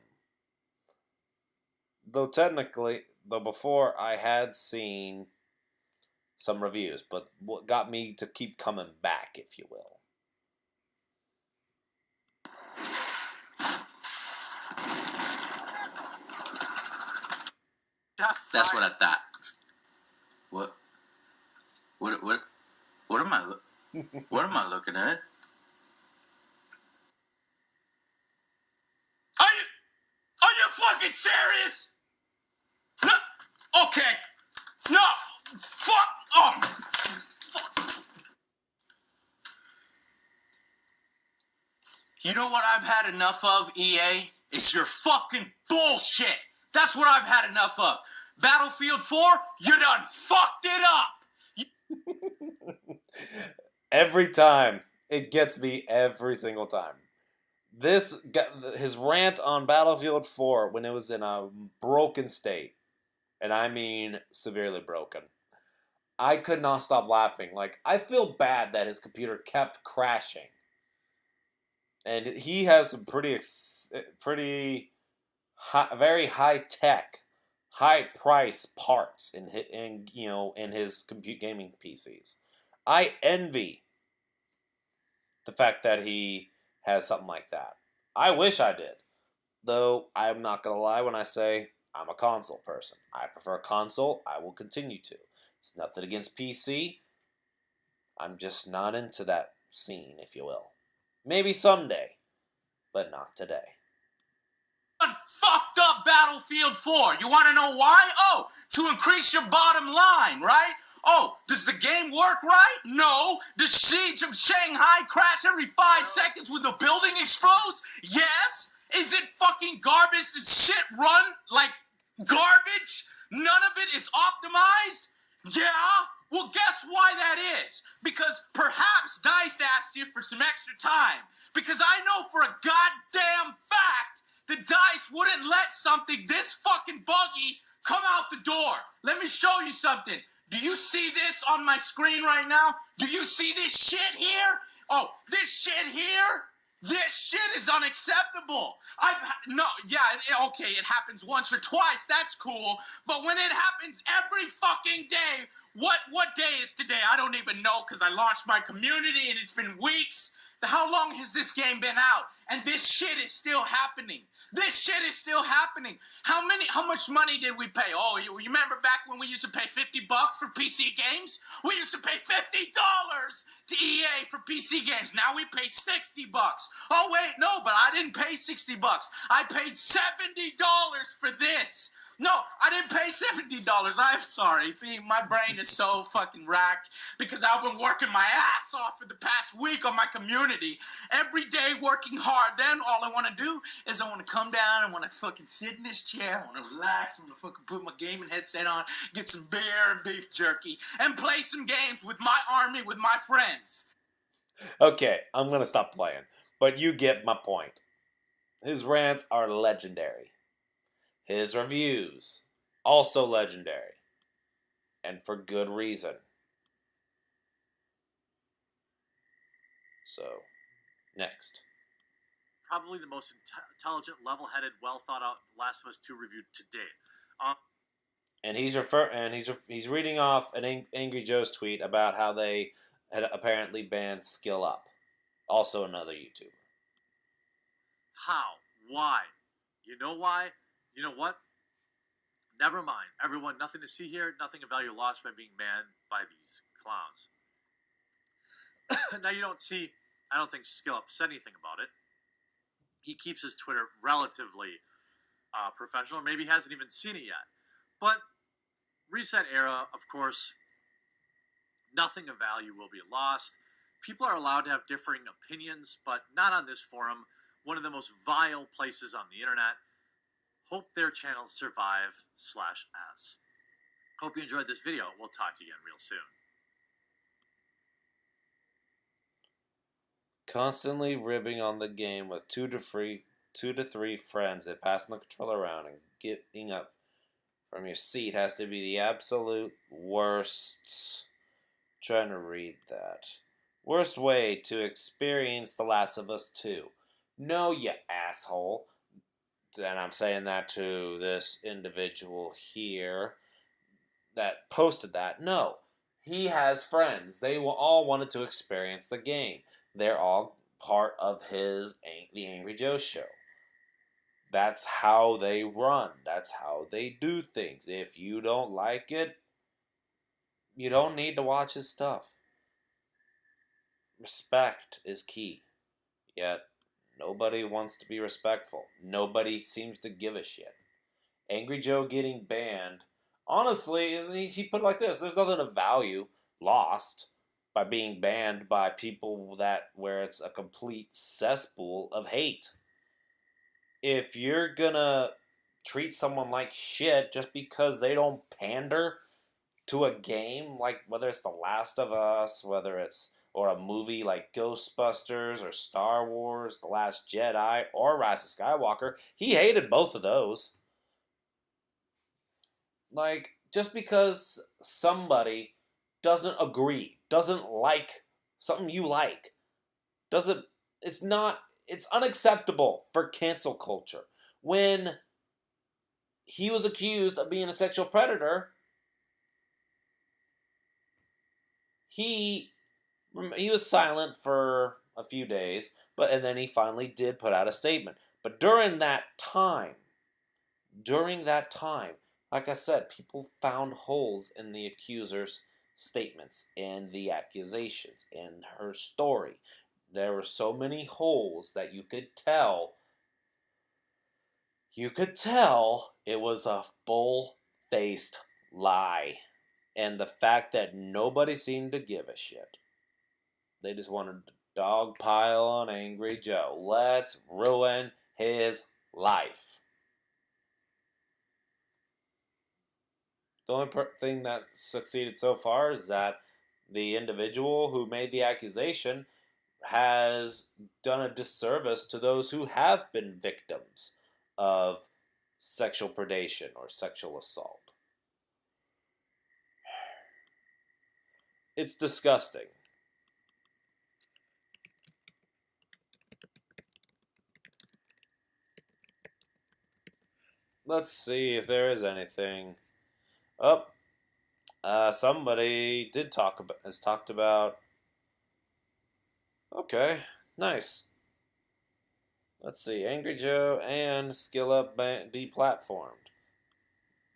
Though before I had seen some reviews, but what got me to keep coming back, if you will. That's what I thought. What am I what am I looking at? Are you fucking serious? No. Okay. No. Fuck off. You know what I've had enough of, EA? It's your fucking bullshit. That's what I've had enough of. Battlefield 4, you done fucked it up. Every time. It gets me every single time. His rant on Battlefield 4 when it was in a broken state, and I mean severely broken, I could not stop laughing. Like, I feel bad that his computer kept crashing. And he has some pretty very high tech, high price parts in his gaming PCs. I envy the fact that he has something like that. I wish I did. Though I'm not gonna lie when I say I'm a console person. I prefer console. I will continue to. It's nothing against PC. I'm just not into that scene, if you will. Maybe someday, but not today. Fucked up Battlefield 4. You want to know why? Oh, to increase your bottom line, right? Oh, does the game work right? No. Does Siege of Shanghai crash every 5 seconds when the building explodes? Yes. Is it fucking garbage? Does shit run like garbage? None of it is optimized? Yeah. Well, guess why that is? Because perhaps DICE asked you for some extra time. Because I know for a goddamn fact the DICE wouldn't let something this fucking buggy come out the door. Let me show you something. Do you see this on my screen right now? Do you see this shit here? Oh, this shit here? This shit is unacceptable. Okay, it happens once or twice. That's cool. But when it happens every fucking day, what day is today? I don't even know because I launched my community and it's been weeks. How long has this game been out? And this shit is still happening. This shit is still happening. How much money did we pay? Oh, you remember back when we used to pay $50 for PC games? We used to pay $50 to EA for PC games. Now we pay $60. Oh wait, no, but I didn't pay $60. I paid $70 for this. No, I didn't pay $70. I'm sorry. See, my brain is so fucking racked because I've been working my ass off for the past week on my community. Every day working hard. Then all I want to do is I want to come down and want to fucking sit in this chair. I want to relax. I want to fucking put my gaming headset on, get some beer and beef jerky, and play some games with my army, with my friends. Okay, I'm going to stop playing. But you get my point. His rants are legendary. His reviews, also legendary. And for good reason. So, next. Probably the most intelligent, level-headed, well-thought-out Last of Us 2 review to date. And he's reading off an Angry Joe's tweet about how they had apparently banned SkillUp. Also another YouTuber. How? Why? You know why? You know what? Never mind. Everyone, nothing to see here. Nothing of value lost by being banned by these clowns. Now you don't see, I don't think SkillUp said anything about it. He keeps his Twitter relatively professional. Maybe he hasn't even seen it yet. But Reset Era, of course, nothing of value will be lost. People are allowed to have differing opinions, but not on this forum. One of the most vile places on the internet. Hope their channels survive/as. Hope you enjoyed this video. We'll talk to you again real soon. Constantly ribbing on the game with two to three friends and passing the controller around and getting up from your seat has to be the absolute worst. Trying to read that. Worst way to experience The Last of Us 2. No, you asshole. And I'm saying that to this individual here that posted that. No, he has friends. They all wanted to experience the game. They're all part of the Angry Joe show. That's how they run. That's how they do things. If you don't like it, you don't need to watch his stuff. Respect is key. Yet, nobody wants to be respectful. Nobody seems to give a shit. Angry Joe getting banned. Honestly, he put it like this. There's nothing of value lost by being banned by people where it's a complete cesspool of hate. If you're gonna treat someone like shit just because they don't pander to a game, like whether it's The Last of Us, or a movie like Ghostbusters or Star Wars, The Last Jedi, or Rise of Skywalker, he hated both of those. Like, just because somebody doesn't agree, doesn't like something you like, it's unacceptable for cancel culture. When he was accused of being a sexual predator, he was silent for a few days, and then he finally did put out a statement. But during that time, During that time, like I said, people found holes in the accuser's statements and the accusations and her story. There were so many holes that you could tell it was a full-faced lie. And the fact that nobody seemed to give a shit. They just wanted to dogpile on Angry Joe. Let's ruin his life. The only thing that succeeded so far is that the individual who made the accusation has done a disservice to those who have been victims of sexual predation or sexual assault. It's disgusting. Let's see if there is anything. Oh, somebody has talked about. Okay, nice. Let's see, Angry Joe and SkillUp deplatformed.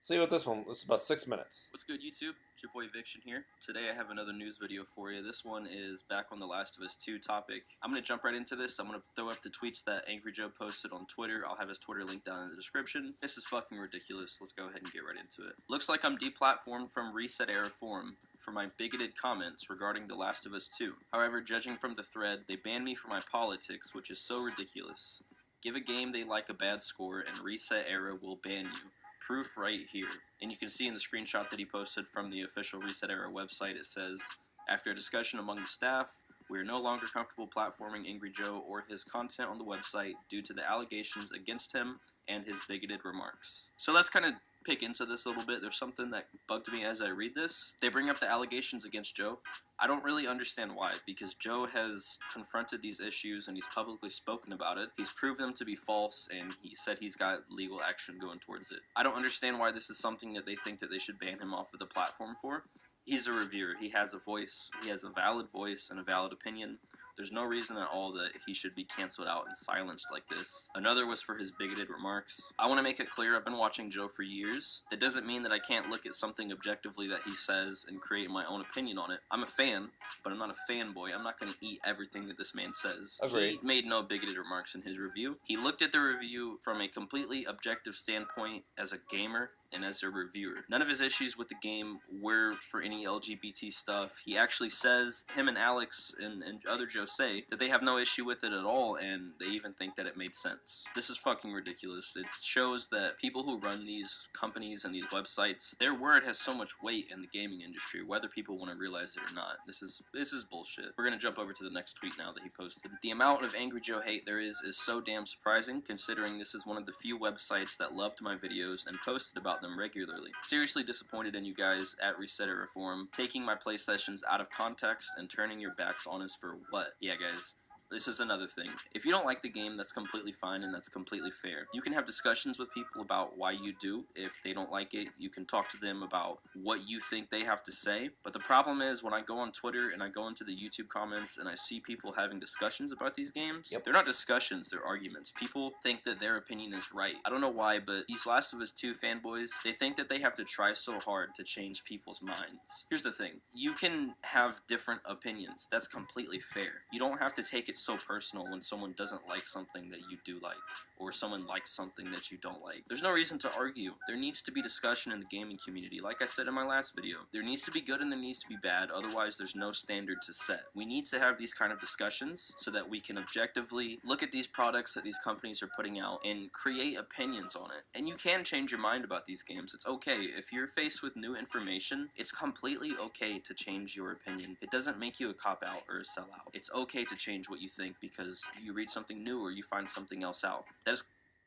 See what this is about 6 minutes. What's good, YouTube? It's your boy Eviction here. Today I have another news video for you. This one is back on the Last of Us 2 topic. I'm going to jump right into this. I'm going to throw up the tweets that Angry Joe posted on Twitter. I'll have his Twitter link down in the description. This is fucking ridiculous. Let's go ahead and get right into it. Looks like I'm deplatformed from Reset Era Forum for my bigoted comments regarding The Last of Us 2. However, judging from the thread, they banned me for my politics, which is so ridiculous. Give a game they like a bad score and Reset Era will ban you. Proof right here. And you can see in the screenshot that he posted from the official Reset Era website, it says, after a discussion among the staff, we are no longer comfortable platforming Angry Joe or his content on the website due to the allegations against him and his bigoted remarks. So let's kind of pick into this a little bit. There's something that bugged me as I read this. They bring up the allegations against Joe. I don't really understand why, because Joe has confronted these issues and he's publicly spoken about it. He's proved them to be false and he said he's got legal action going towards it. I don't understand why this is something that they think that they should ban him off of the platform for. He's a reviewer. He has a voice. He has a valid voice and a valid opinion. There's no reason at all that he should be canceled out and silenced like this. Another was for his bigoted remarks. I want to make it clear I've been watching Joe for years. That doesn't mean that I can't look at something objectively that he says and create my own opinion on it. I'm a fan, but I'm not a fanboy. I'm not going to eat everything that this man says. Agreed. He made no bigoted remarks in his review. He looked at the review from a completely objective standpoint as a gamer and as a reviewer. None of his issues with the game were for any LGBT stuff. He actually says, him and Alex and other Joe say, that they have no issue with it at all, and they even think that it made sense. This is fucking ridiculous. It shows that people who run these companies and these websites, their word has so much weight in the gaming industry, whether people want to realize it or not. This is bullshit. We're gonna jump over to the next tweet now that he posted. The amount of Angry Joe hate there is so damn surprising, considering this is one of the few websites that loved my videos and posted about them regularly. Seriously disappointed in you guys at Reset Era Forum, taking my play sessions out of context and turning your backs on us for what? Yeah, guys. This is another thing. If you don't like the game, that's completely fine and that's completely fair. You can have discussions with people about why you do. If they don't like it, you can talk to them about what you think they have to say. But the problem is when I go on Twitter and I go into the YouTube comments and I see people having discussions about these games, they're not discussions, they're arguments. People think that their opinion is right. I don't know why, but these Last of Us 2 fanboys, they think that they have to try so hard to change people's minds. Here's the thing. You can have different opinions. That's completely fair. You don't have to take it so personal when someone doesn't like something that you do like, or someone likes something that you don't like. There's no reason to argue. There needs to be discussion in the gaming community. Like I said in my last video, there needs to be good and there needs to be bad, otherwise there's no standard to set. We need to have these kind of discussions so that we can objectively look at these products that these companies are putting out and create opinions on it. And you can change your mind about these games. It's okay. If you're faced with new information, it's completely okay to change your opinion. It doesn't make you a cop-out or a sellout. It's okay to change what you think because you read something new or you find something else out. That is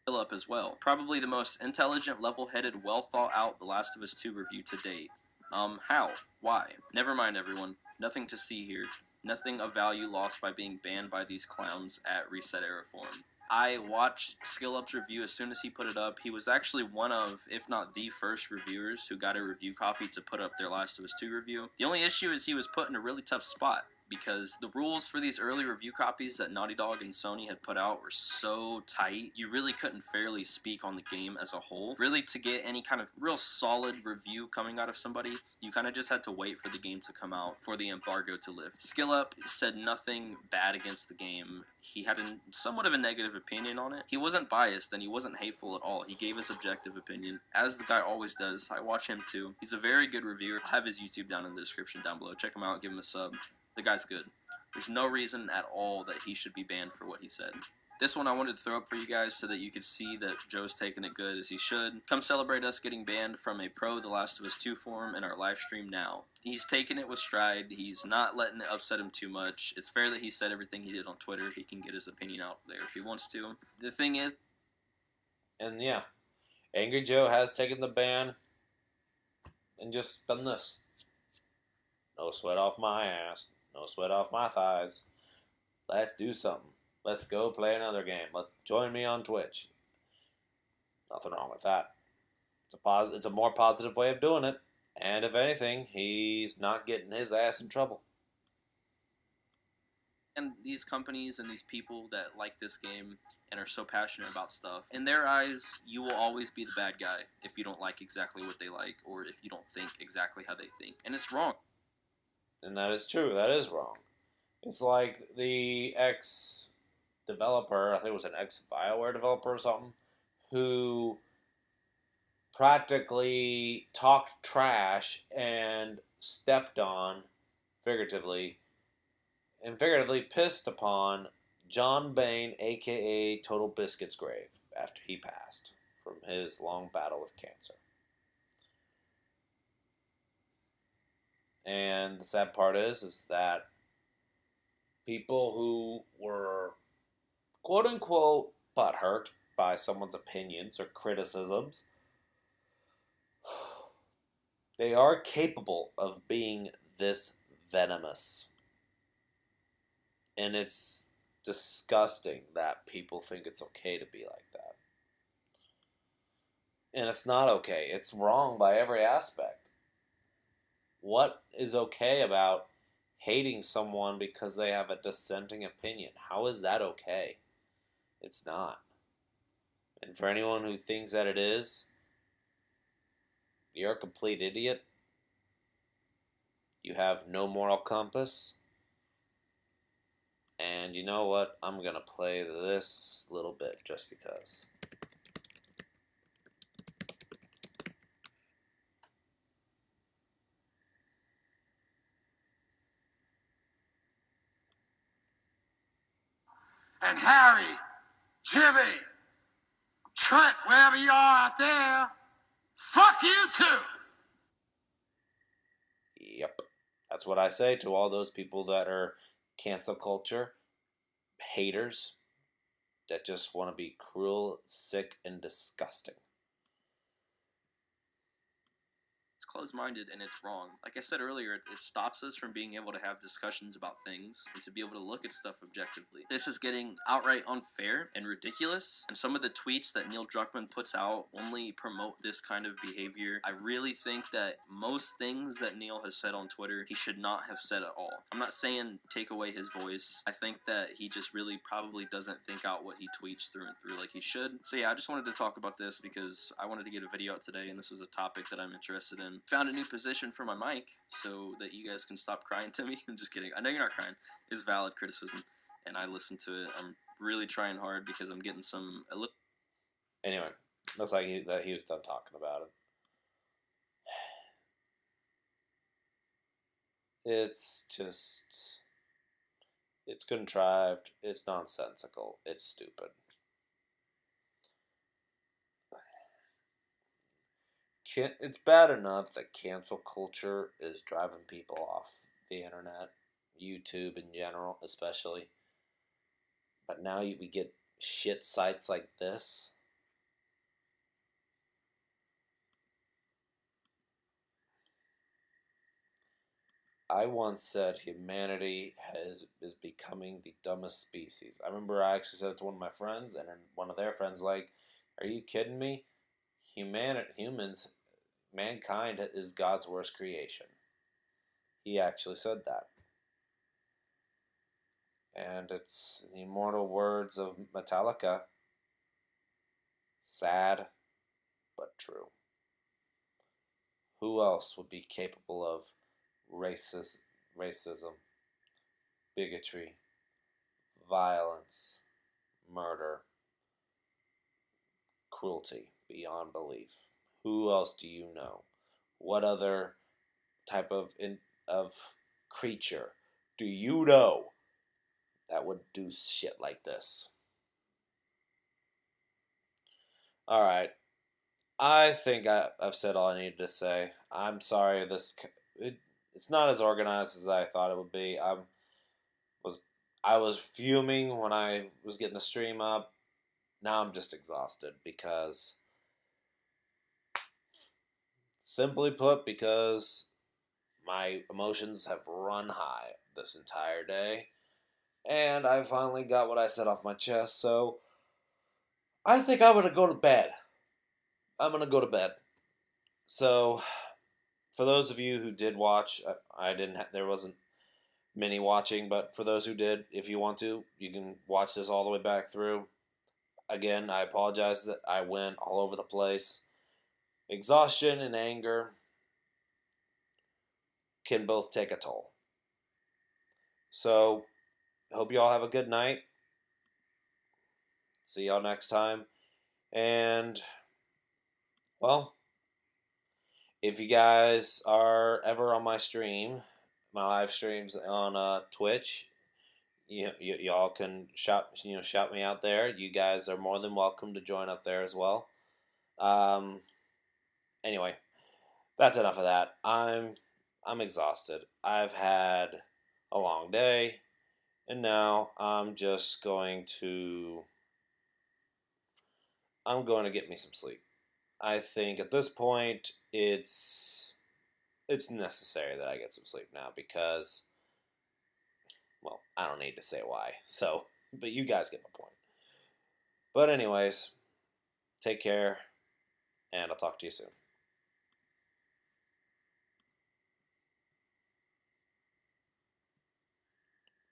SkillUp as well. Probably the most intelligent, level-headed, well-thought-out The Last of Us 2 review to date. How? Why? Never mind, everyone. Nothing to see here. Nothing of value lost by being banned by these clowns at Reset Era Forum. I watched SkillUp's review as soon as he put it up. He was actually one of, if not the first reviewers who got a review copy to put up their Last of Us 2 review. The only issue is he was put in a really tough spot, because the rules for these early review copies that Naughty Dog and Sony had put out were so tight, you really couldn't fairly speak on the game as a whole. Really, to get any kind of real solid review coming out of somebody, you kind of just had to wait for the game to come out for the embargo to lift. SkillUp said nothing bad against the game. He had somewhat of a negative opinion on it. He wasn't biased and he wasn't hateful at all. He gave his objective opinion, as the guy always does. I watch him too. He's a very good reviewer. I'll have his YouTube down in the description down below. Check him out, give him a sub. The guy's good. There's no reason at all that he should be banned for what he said. This one I wanted to throw up for you guys so that you could see that Joe's taking it good as he should. Come celebrate us getting banned from a pro The Last of Us 2 forum in our live stream now. He's taking it with stride. He's not letting it upset him too much. It's fair that he said everything he did on Twitter. He can get his opinion out there if he wants to. The thing is... And yeah, Angry Joe has taken the ban and just done this. No sweat off my ass. No sweat off my thighs. Let's do something. Let's go play another game. Let's join me on Twitch. Nothing wrong with that. It's a more positive way of doing it. And if anything, he's not getting his ass in trouble. And these companies and these people that like this game and are so passionate about stuff, in their eyes, you will always be the bad guy if you don't like exactly what they like or if you don't think exactly how they think. And it's wrong. And that is true. That is wrong. It's like the ex-developer, I think it was an ex-BioWare developer or something, who practically talked trash and stepped on, figuratively pissed upon John Bain, a.k.a. Total Biscuit's grave, after he passed from his long battle with cancer. And the sad part is that people who were quote-unquote butthurt by someone's opinions or criticisms, they are capable of being this venomous. And it's disgusting that people think it's okay to be like that. And it's not okay. It's wrong by every aspect. What is okay about hating someone because they have a dissenting opinion? How is that okay? It's not. And for anyone who thinks that it is, you're a complete idiot. You have no moral compass. And you know what? I'm going to play this little bit just because. And Harry, Jimmy, Trent, wherever you are out there, fuck you too. Yep. That's what I say to all those people that are cancel culture haters that just want to be cruel, sick, and disgusting. It's closed-minded and it's wrong. Like I said earlier, it stops us from being able to have discussions about things and to be able to look at stuff objectively. This is getting outright unfair and ridiculous, and some of the tweets that Neil Druckmann puts out only promote this kind of behavior. I really think that most things that Neil has said on Twitter, he should not have said at all. I'm not saying take away his voice. I think that he just really probably doesn't think out what he tweets through and through like he should. So yeah, I just wanted to talk about this because I wanted to get a video out today, and this was a topic that I'm interested in. Found a new position for my mic so that you guys can stop crying to me. I'm just kidding. I know you're not crying. It's valid criticism, and I listen to it. I'm really trying hard because I'm getting some... Anyway, looks like he was done talking about it. It's just... It's contrived. It's nonsensical. It's stupid. It's bad enough that cancel culture is driving people off the internet, YouTube in general especially. But now we get shit sites like this. I once said humanity is becoming the dumbest species. I remember I actually said it to one of my friends, and one of their friends like, "Are you kidding me? Mankind is God's worst creation." He actually said that. And it's the immortal words of Metallica. Sad, but true. Who else would be capable of racism, bigotry, violence, murder, cruelty beyond belief? Who else do you know? What other type of creature do you know that would do shit like this? All right, I think I've said all I needed to say. I'm sorry it's not as organized as I thought it would be. Was I was fuming when I was getting the stream up. Now I'm just exhausted because, simply put, because my emotions have run high this entire day, and I finally got what I said off my chest. So I think I'm gonna go to bed. I'm gonna go to bed. So, for those of you who did watch, I didn't. There wasn't many watching, but for those who did, if you want to, you can watch this all the way back through. Again, I apologize that I went all over the place. Exhaustion and anger can both take a toll. So, hope you all have a good night. See y'all next time. And, well, if you guys are ever on my live streams on Twitch, y'all can shout me out there. You guys are more than welcome to join up there as well. Anyway, that's enough of that. I'm exhausted. I've had a long day, and now I'm going to get me some sleep. I think at this point it's necessary that I get some sleep now because, well, I don't need to say why. So, but you guys get my point. But anyways, take care, and I'll talk to you soon.